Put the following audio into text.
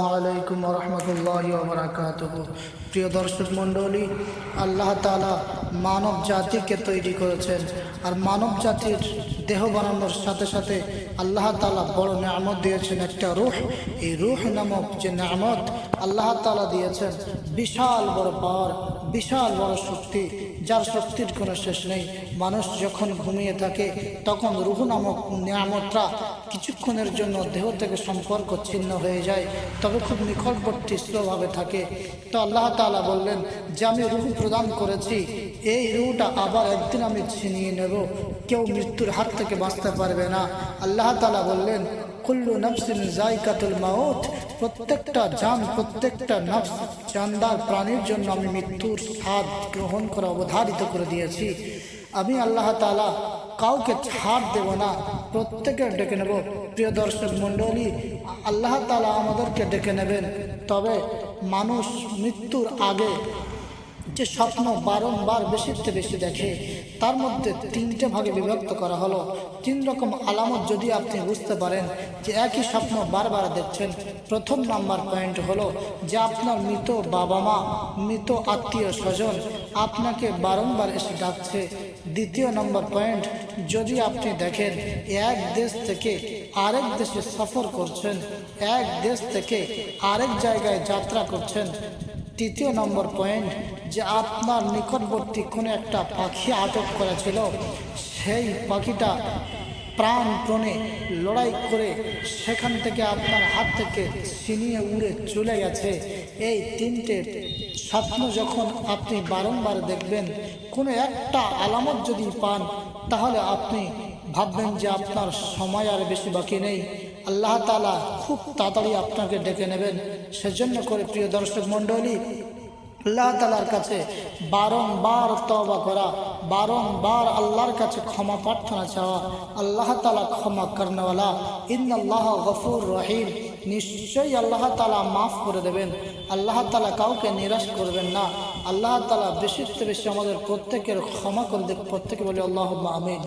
আলাইকুম রহমতুল্লাহি ওয়া বারাকাতুহু। প্রিয় দর্শক মণ্ডলী, আল্লাহ তাআলা মানব জাতিকে তৈরি করেছেন, আর মানব জাতির দেহ বানানোর সাথে সাথে আল্লাহ তাআলা বড় নিয়ামত দিয়েছেন, একটা রূহ। এই রূহ নামক যে নিয়ামত আল্লাহ তাআলা দিয়েছেন, বিশাল বড় পাওয়ার, বিশাল বড় শক্তি, যার শক্তির কোনো শেষ নেই। মানুষ যখন ঘুমিয়ে থাকে তখন রূহ নামক নিয়ামতটা কিছুক্ষণের জন্য দেহ থেকে সম্পর্ক ছিন্ন হয়ে যায়, তবে খুব নিকটবর্তী স্লোভাবে থাকে। তো আল্লাহ তাআলা বললেন যে আমি রূহ প্রদান করেছি, এই রূহটা আবার একদিন আমি ছিনিয়ে নেব, কেউ মৃত্যুর হাত থেকে বাঁচতে পারবে না। আল্লাহ তাআলা বললেন কুল্লু নাফসিন যায়কাতুল মাউত, প্রত্যেকটা জান, প্রত্যেকটা নফস, জানদার প্রাণীর জন্য আমি মৃত্যুর স্বাদ গ্রহণ করা অবধারিত করে দিয়েছি। আমি আল্লাহ তাআলা কাউকে ছাড় দেব না, প্রত্যেকে ডেকে নেব। প্রিয় দর্শক মণ্ডলী, আল্লাহ তাআলা আমাদেরকে ডেকে নেবেন। তবে মানুষ মৃত্যুর আগে যে স্বপ্ন বারংবার বেশিতে বেশি দেখে, তার মধ্যে তিনটে ভাগে বিভক্ত করা হলো। তিন রকম আলামত যদি আপনি বুঝতে পারেন যে একই স্বপ্ন বারবার দেখছেন, প্রথম নাম্বার পয়েন্ট হলো যে আপনার মৃত বাবা মা, মৃত আত্মীয় স্বজন আপনাকে বারংবার এসে ডাকছে। দ্বিতীয় নম্বর পয়েন্ট, যদি আপনি দেখেন এক দেশ থেকে আরেক দেশে সফর করছেন, এক দেশ থেকে আরেক জায়গায় যাত্রা করছেন। তৃতীয় নম্বর পয়েন্ট, যে আপনার নিকটবর্তী কোনো একটা পাখি আটক করা ছিল, সেই পাখিটা প্রাণপণে লড়াই করে সেখান থেকে আপনার হাত থেকে ছিনিয়ে উড়ে চলে গেছে। এই তিনটে স্বপ্ন যখন আপনি বারংবার দেখবেন, কোনো একটা আলামত যদি পান, তাহলে আপনি ভাববেন যে আপনার সময় আর বেশি বাকি নেই, আল্লাহ তাআলা খুব তাড়াতাড়ি আপনাকে ডেকে নেবেন। সেজন্য করে প্রিয় দর্শক মণ্ডলী, আল্লাহ তাআলার কাছে বারংবার তওবা করা, বারংবার আল্লাহর কাছে ক্ষমা প্রার্থনা চাওয়া। আল্লাহ তাআলা ক্ষমা করনেওয়ালা, ইন্নাল্লাহ গফুর রহিম, নিশ্চয়ই আল্লাহ তাআলা মাফ করে দেবেন। আল্লাহ তাআলা কাউকে নিরাশ করবেন না। আল্লাহ তাআলা বেশিতে বেশি আমাদের প্রত্যেকের ক্ষমা করে দেখ। প্রত্যেকে বলে আল্লাহুম্মা আমিন।